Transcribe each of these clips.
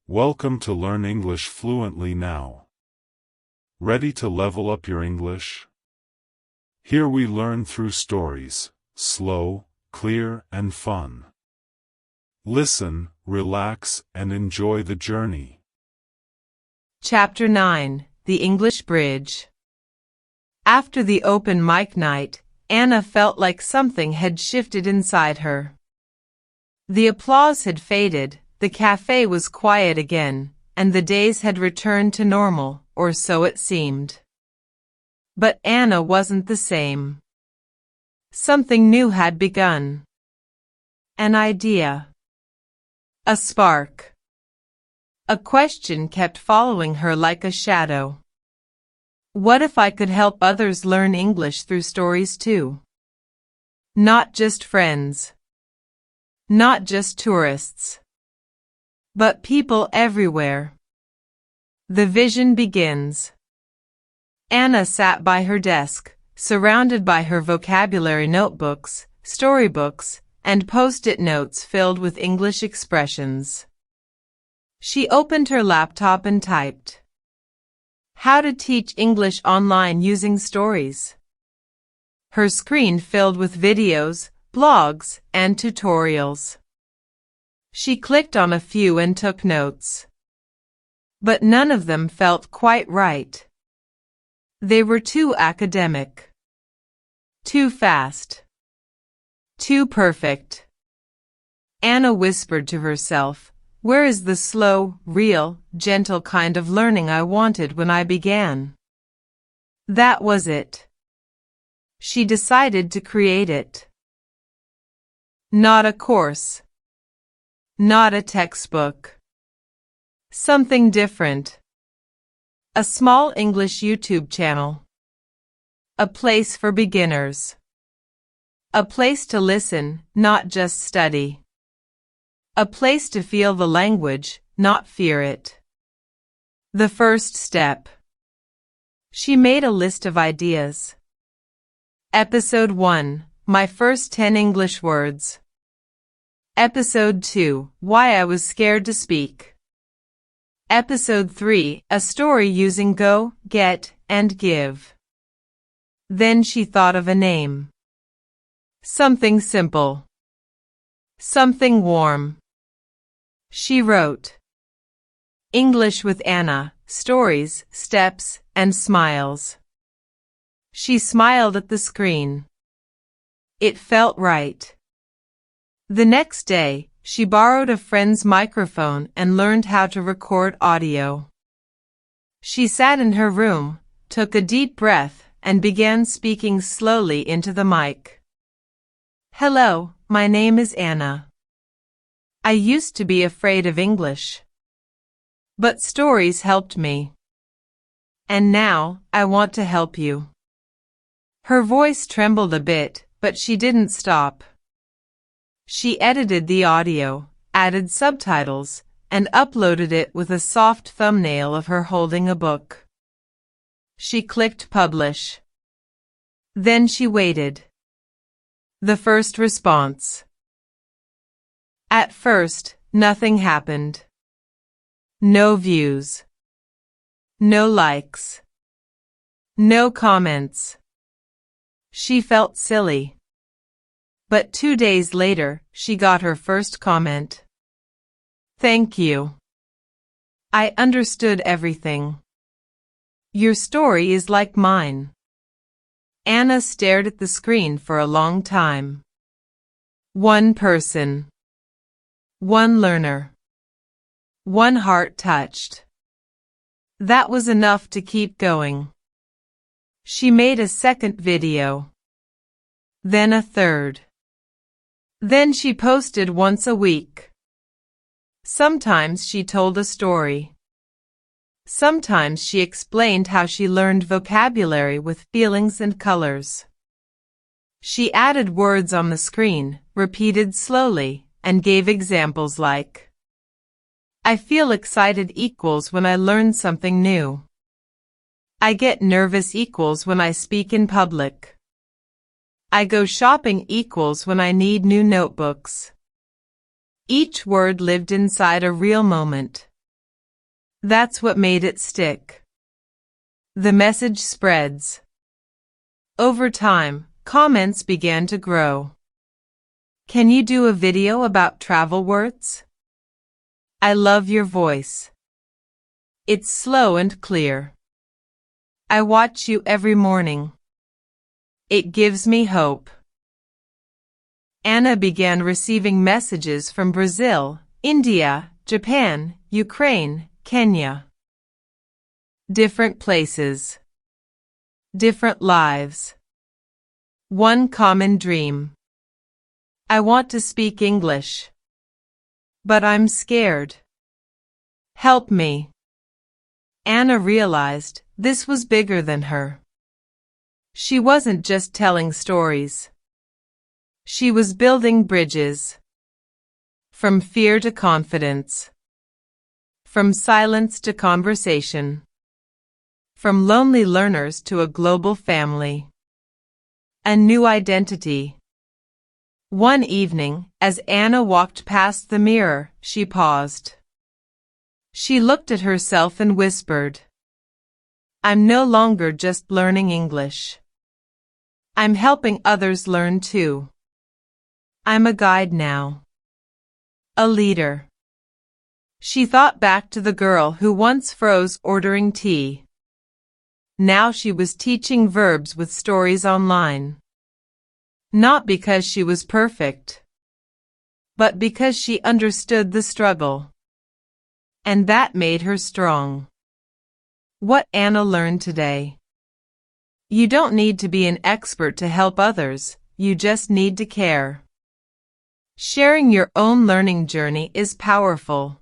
Welcome to Learn English Fluently now. Ready to level up your English? Here we learn through stories, slow, clear, and fun. Listen, relax, and enjoy the journey. Chapter 9, The English Bridge. After the open mic night, Anna felt like something had shifted inside her. The applause had faded, the cafe was quiet again, and the days had returned to normal, or so it seemed. But Anna wasn't the same. Something new had begun. An idea. A spark. A question kept following her like a shadow. What if I could help others learn English through stories too? Not just friends. Not just tourists. But people everywhere. The vision begins. Anna sat by her desk, surrounded by her vocabulary notebooks, storybooks, and post-it notes filled with English expressions. She opened her laptop and typed, "How to teach English online using stories." Her screen filled with videos, blogs, and tutorials. She clicked on a few and took notes. But none of them felt quite right. They were too academic. Too fast. Too perfect. Anna whispered to herself, "Where is the slow, real, gentle kind of learning I wanted when I began?" That was it. She decided to create it. Not a course. Not a textbook. Something different. A small English YouTube channel. A place for beginners. A place to listen, not just study. A place to feel the language, not fear it. The first step. She made a list of ideas. Episode 1, My First 10 English Words. Episode 2, Why I Was Scared to Speak. Episode 3, A Story Using Go, Get, and Give. Then she thought of a name. Something simple. Something warm. She wrote, English with Anna, Stories, Steps, and Smiles. She smiled at the screen. It felt right. The next day, she borrowed a friend's microphone and learned how to record audio. She sat in her room, took a deep breath, and began speaking slowly into the mic. Hello, my name is Anna. I used to be afraid of English. But stories helped me. And now, I want to help you. Her voice trembled a bit, but she didn't stop. She edited the audio, added subtitles, and uploaded it with a soft thumbnail of her holding a book. She clicked publish. Then she waited. The first response. At first, nothing happened. No views. No likes. No comments. She felt silly. But 2 days later, she got her first comment. Thank you. I understood everything. Your story is like mine. Anna stared at the screen for a long time. One person. One learner. One heart touched. That was enough to keep going. She made a second video. Then a third. Then she posted once a week. Sometimes she told a story. Sometimes she explained how she learned vocabulary with feelings and colors. She added words on the screen, repeated slowly, and gave examples like, I feel excited equals when I learn something new. I get nervous equals when I speak in public. I go shopping equals when I need new notebooks. Each word lived inside a real moment. That's what made it stick. The message spreads. Over time, comments began to grow. Can you do a video about travel words? I love your voice. It's slow and clear. I watch you every morning. It gives me hope. Anna began receiving messages from Brazil, India, Japan, Ukraine, Kenya. Different places. Different lives. One common dream. I want to speak English. But I'm scared. Help me. Anna realized this was bigger than her. She wasn't just telling stories. She was building bridges. From fear to confidence. From silence to conversation. From lonely learners to a global family. A new identity. One evening, as Anna walked past the mirror, she paused. She looked at herself and whispered, I'm no longer just learning English. I'm helping others learn too. I'm a guide now. A leader. She thought back to the girl who once froze ordering tea. Now she was teaching verbs with stories online. Not because she was perfect, but because she understood the struggle. And that made her strong. What Anna learned today. You don't need to be an expert to help others, you just need to care. Sharing your own learning journey is powerful.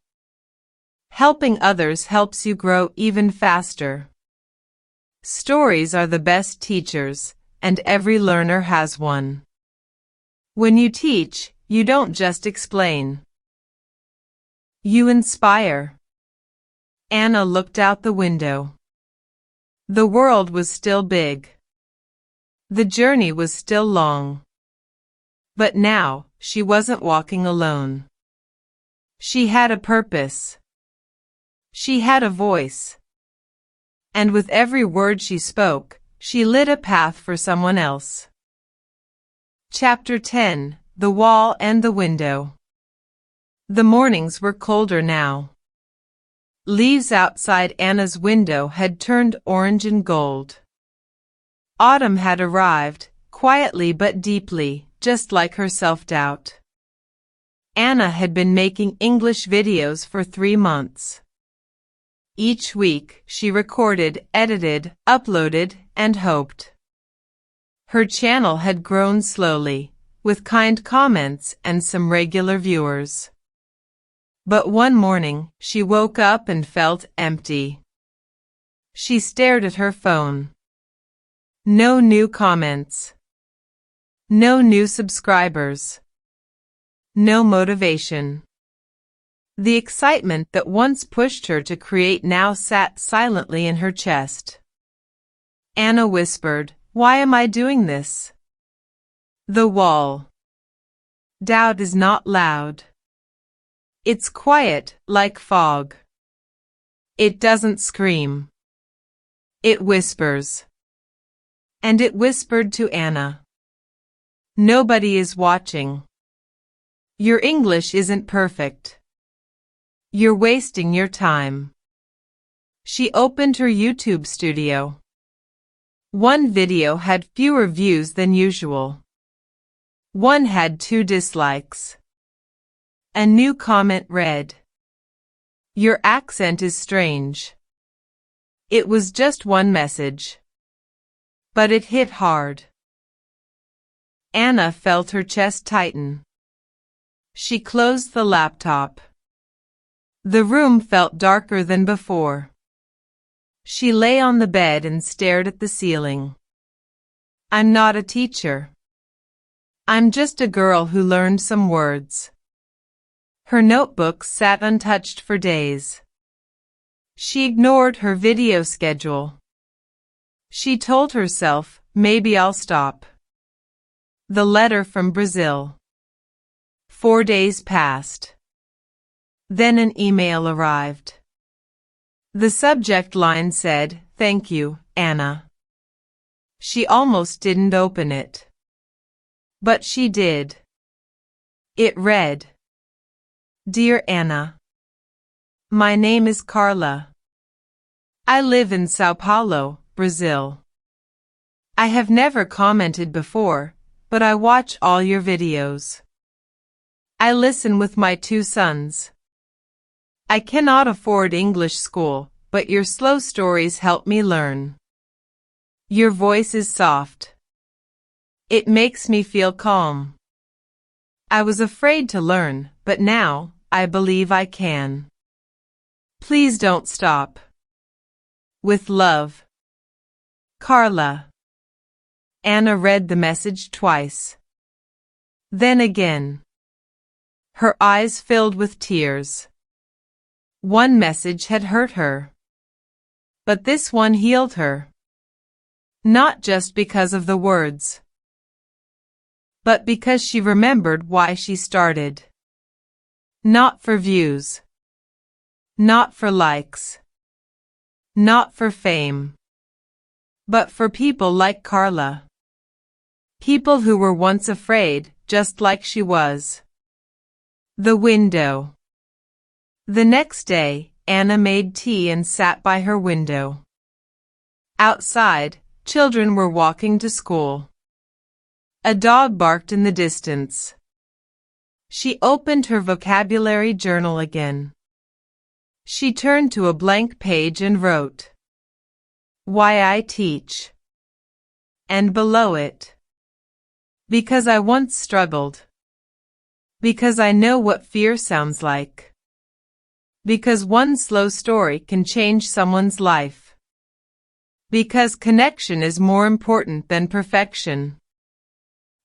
Helping others helps you grow even faster. Stories are the best teachers, and every learner has one. When you teach, you don't just explain. You inspire. Anna looked out the window. The world was still big. The journey was still long. But now, she wasn't walking alone. She had a purpose. She had a voice. And with every word she spoke, she lit a path for someone else. Chapter 10: The Wall and the Window. The mornings were colder now. Leaves outside Anna's window had turned orange and gold. Autumn had arrived, quietly but deeply, just like her self-doubt. Anna had been making English videos for 3 months. Each week, she recorded, edited, uploaded, and hoped. Her channel had grown slowly, with kind comments and some regular viewers. But one morning, she woke up and felt empty. She stared at her phone. No new comments. No new subscribers. No motivation. The excitement that once pushed her to create now sat silently in her chest. Anna whispered, Why am I doing this? The wall. Doubt is not loud. It's quiet, like fog. It doesn't scream. It whispers. And it whispered to Anna. Nobody is watching. Your English isn't perfect. You're wasting your time. She opened her YouTube studio. One video had fewer views than usual. One had 2 dislikes. A new comment read, Your accent is strange. It was just one message. But it hit hard. Anna felt her chest tighten. She closed the laptop. The room felt darker than before. She lay on the bed and stared at the ceiling. I'm not a teacher. I'm just a girl who learned some words. Her notebook sat untouched for days. She ignored her video schedule. She told herself, maybe I'll stop. The letter from Brazil. 4 days passed. Then an email arrived. The subject line said, "Thank you, Anna." She almost didn't open it. But she did. It read, "Dear Anna, my name is Carla. I live in Sao Paulo, Brazil. I have never commented before, but I watch all your videos. I listen with my 2 sons. I cannot afford English school, but your slow stories help me learn. Your voice is soft. It makes me feel calm. I was afraid to learn, but now, I believe I can. Please don't stop. With love, Carla." Anna read the message twice. Then again. Her eyes filled with tears. One message had hurt her. But this one healed her. Not just because of the words, but because she remembered why she started. Not for views. Not for likes. Not for fame. But for people like Carla. People who were once afraid, just like she was. The window. The next day, Anna made tea and sat by her window. Outside, children were walking to school. A dog barked in the distance. She opened her vocabulary journal again. She turned to a blank page and wrote, "Why I teach." And below it, "Because I once struggled. Because I know what fear sounds like. Because one slow story can change someone's life. Because connection is more important than perfection."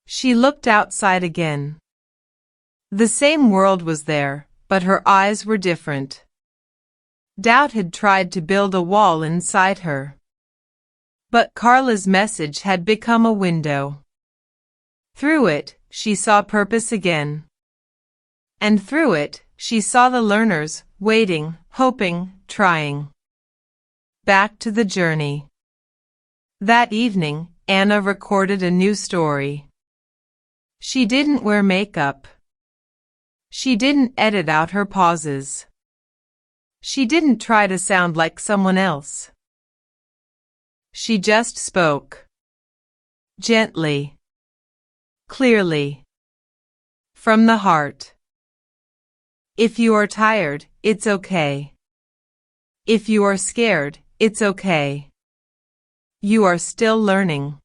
She looked outside again. The same world was there, but her eyes were different. Doubt had tried to build a wall inside her. But Carla's message had become a window. Through it, she saw purpose again. And through it, she saw the learners, waiting, hoping, trying. Back to the journey. That evening, Anna recorded a new story. She didn't wear makeup. She didn't edit out her pauses. She didn't try to sound like someone else. She just spoke. Gently. Clearly. From the heart. If you are tired, it's okay. If you are scared, it's okay. You are still learning.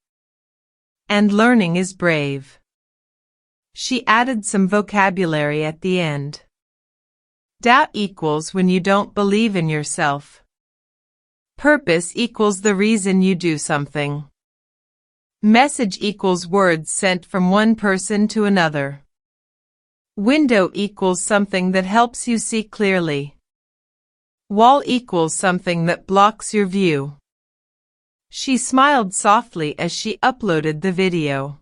And learning is brave. She added some vocabulary at the end. Doubt equals when you don't believe in yourself. Purpose equals the reason you do something. Message equals words sent from one person to another. Window equals something that helps you see clearly. Wall equals something that blocks your view. She smiled softly as she uploaded the video.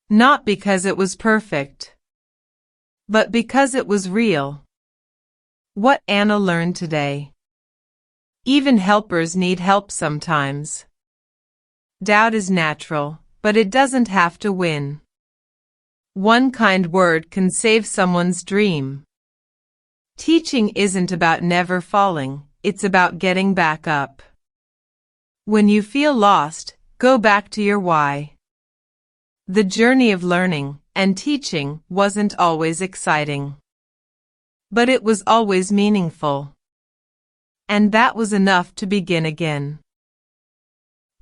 Not because it was perfect, but because it was real. What Anna learned today. Even helpers need help sometimes. Doubt is natural, but it doesn't have to win. One kind word can save someone's dream. Teaching isn't about never falling, it's about getting back up. When you feel lost, go back to your why. The journey of learning and teaching wasn't always exciting. But it was always meaningful. And that was enough to begin again.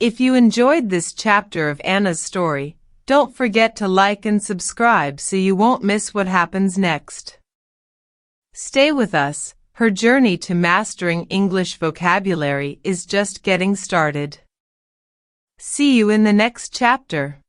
If you enjoyed this chapter of Anna's story, don't forget to like and subscribe so you won't miss what happens next. Stay with us, her journey to mastering English vocabulary is just getting started. See you in the next chapter.